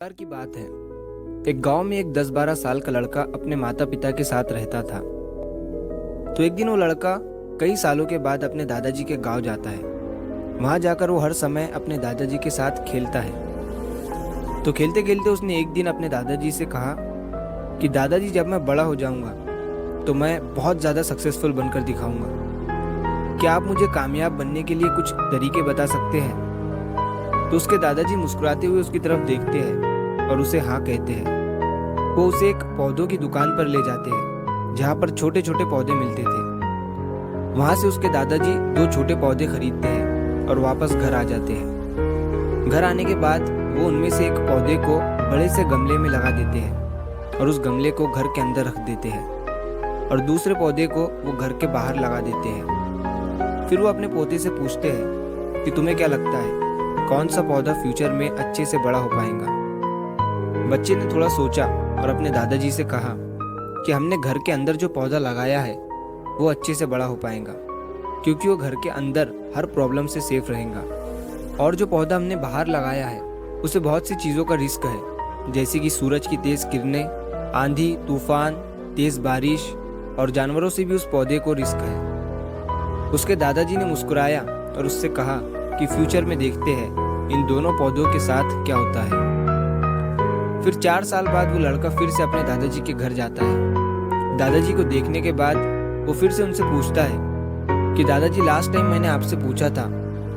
बार की बात है। एक गांव में एक 10-12 साल का लड़का अपने माता पिता के साथ रहता था। तो एक दिन वो लड़का कई सालों के बाद अपने दादाजी के गांव जाता है। वहां जाकर वो हर समय अपने दादाजी के साथ खेलता है। तो खेलते खेलते उसने एक दिन अपने दादाजी से कहा कि दादाजी, जब मैं बड़ा हो जाऊंगा तो मैं बहुत ज़्यादा सक्सेसफुल बनकर दिखाऊंगा। क्या आप मुझे कामयाब बनने के लिए कुछ तरीके बता सकते हैं? तो उसके दादाजी मुस्कुराते हुए उसकी तरफ देखते हैं और उसे हाँ कहते हैं। वो उसे एक पौधों की दुकान पर ले जाते हैं जहाँ पर छोटे छोटे पौधे मिलते थे। वहाँ से उसके दादाजी 2 छोटे पौधे खरीदते हैं और वापस घर आ जाते हैं। घर आने के बाद वो उनमें से एक पौधे को बड़े से गमले में लगा देते हैं और उस गमले को घर के अंदर रख देते हैं और दूसरे पौधे को वो घर के बाहर लगा देते हैं। फिर वो अपने पोते से पूछते हैं कि तुम्हें क्या लगता है, कौन सा पौधा फ्यूचर में अच्छे से बड़ा हो पाएगा? बच्चे ने थोड़ा सोचा और अपने दादाजी से कहा कि हमने घर के अंदर जो पौधा लगाया है वो अच्छे से बड़ा हो पाएगा, क्योंकि वो घर के अंदर हर प्रॉब्लम से सेफ रहेगा। और जो पौधा हमने बाहर लगाया है उसे बहुत सी चीज़ों का रिस्क है, जैसे कि सूरज की तेज किरणें, आंधी तूफान, तेज बारिश और जानवरों से भी उस पौधे को रिस्क है। उसके दादाजी ने मुस्कुराया और उससे कहा कि फ्यूचर में देखते हैं इन दोनों पौधों के साथ क्या होता है। फिर 4 साल बाद वो लड़का फिर से अपने दादाजी के घर जाता है। दादाजी को देखने के बाद वो फिर से उनसे पूछता है कि दादाजी, लास्ट टाइम मैंने आपसे पूछा था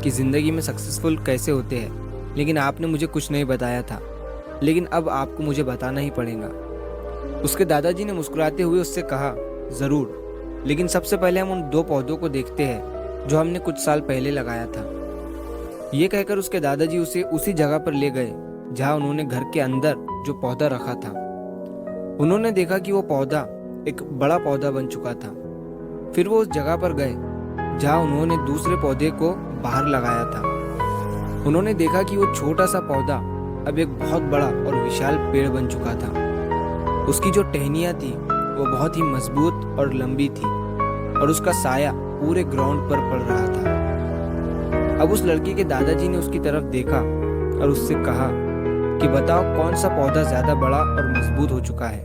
कि ज़िंदगी में सक्सेसफुल कैसे होते हैं, लेकिन आपने मुझे कुछ नहीं बताया था, लेकिन अब आपको मुझे बताना ही पड़ेगा। उसके दादाजी ने मुस्कुराते हुए उससे कहा, ज़रूर, लेकिन सबसे पहले हम उन 2 पौधों को देखते हैं जो हमने कुछ साल पहले लगाया था। ये कहकर उसके दादाजी उसे उसी जगह पर ले गए जहां उन्होंने घर के अंदर जो पौधा रखा था। उन्होंने देखा कि वो पौधा एक बड़ा पौधा बन चुका था। फिर वो उस जगह पर गए जहां उन्होंने दूसरे पौधे को बाहर लगाया था। उन्होंने देखा कि वो छोटा सा पौधा अब एक बहुत बड़ा और विशाल पेड़ बन चुका था। उसकी जो टहनियाँ थी वो बहुत ही मजबूत और लंबी थी और उसका साया पूरे ग्राउंड पर पड़ रहा था। अब उस लड़की के दादाजी ने उसकी तरफ देखा और उससे कहा कि बताओ, कौन सा पौधा ज्यादा बड़ा और मजबूत हो चुका है,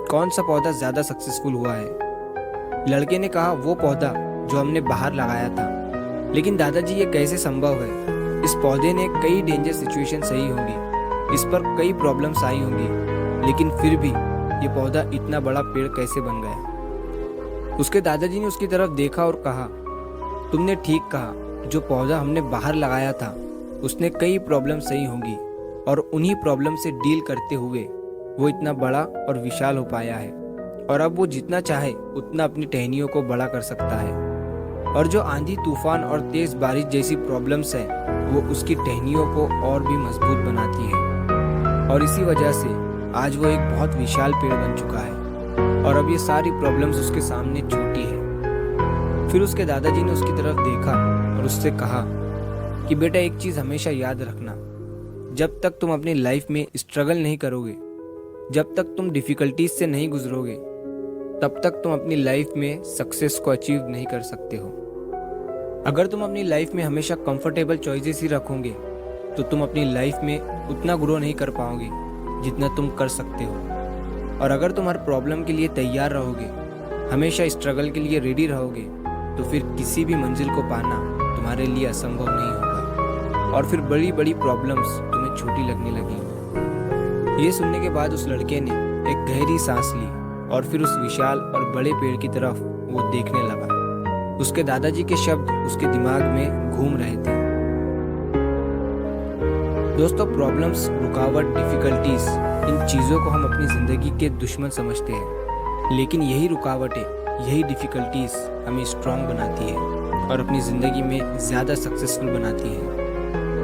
कौन सा पौधा ज्यादा सक्सेसफुल हुआ है? लड़के ने कहा, वो पौधा जो हमने बाहर लगाया था। लेकिन दादाजी, ये कैसे संभव है? इस पौधे ने कई डेंजर सिचुएशन सही होंगी, इस पर कई प्रॉब्लम्स आई होंगी, लेकिन फिर भी ये पौधा इतना बड़ा पेड़ कैसे बन गया? उसके दादाजी ने उसकी तरफ देखा और कहा, तुमने ठीक कहा, जो पौधा हमने बाहर लगाया था उसने कई प्रॉब्लम सही होंगी और उन्हीं प्रॉब्लम से डील करते हुए वो इतना बड़ा और विशाल हो पाया है और अब वो जितना चाहे उतना अपनी टहनियों को बड़ा कर सकता है। और जो आंधी तूफान और तेज बारिश जैसी प्रॉब्लम्स हैं वो उसकी टहनियों को और भी मजबूत बनाती है और इसी वजह से आज वो एक बहुत विशाल पेड़ बन चुका है और अब ये सारी प्रॉब्लम्स उसके सामने छोटी है। फिर उसके दादाजी ने उसकी तरफ देखा और उससे कहा कि बेटा, एक चीज़ हमेशा याद रखना, जब तक तुम अपनी लाइफ में स्ट्रगल नहीं करोगे, जब तक तुम डिफ़िकल्टीज से नहीं गुजरोगे, तब तक तुम अपनी लाइफ में सक्सेस को अचीव नहीं कर सकते हो। अगर तुम अपनी लाइफ में हमेशा कंफर्टेबल चॉइसेस ही रखोगे तो तुम अपनी लाइफ में उतना ग्रो नहीं कर पाओगे जितना तुम कर सकते हो। और अगर तुम हर प्रॉब्लम के लिए तैयार रहोगे, हमेशा स्ट्रगल के लिए रेडी रहोगे, तो फिर किसी भी मंजिल को पाना तुम्हारे लिए असंभव नहीं होगा और फिर बड़ी बड़ी प्रॉब्लम्स तुम्हें छोटी लगने लगेंगी। ये सुनने के बाद उस लड़के ने एक गहरी सांस ली और फिर उस विशाल और बड़े पेड़ की तरफ वो देखने लगा। उसके दादाजी के शब्द उसके दिमाग में घूम रहे थे। दोस्तों, प्रॉब्लम्स, रुकावट, डिफिकल्टीज, इन चीज़ों को हम अपनी ज़िंदगी के दुश्मन समझते हैं, लेकिन यही रुकावटें, यही डिफ़िकल्टीज हमें स्ट्रांग बनाती है और अपनी ज़िंदगी में ज़्यादा सक्सेसफुल बनाती है।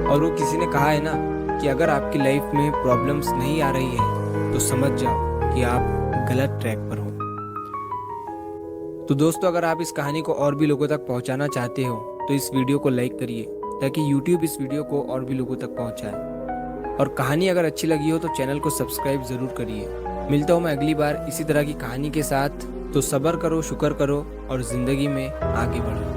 और वो किसी ने कहा है ना कि अगर आपकी लाइफ में प्रॉब्लम्स नहीं आ रही है तो समझ जाओ कि आप गलत ट्रैक पर हो। तो दोस्तों, अगर आप इस कहानी को और भी लोगों तक पहुंचाना चाहते हो तो इस वीडियो को लाइक करिए ताकि YouTube इस वीडियो को और भी लोगों तक पहुंचाए। और कहानी अगर अच्छी लगी हो तो चैनल को सब्सक्राइब ज़रूर करिए। मिलता हूँ मैं अगली बार इसी तरह की कहानी के साथ। तो सब्र करो, शुक्र करो और ज़िंदगी में आगे बढ़ो।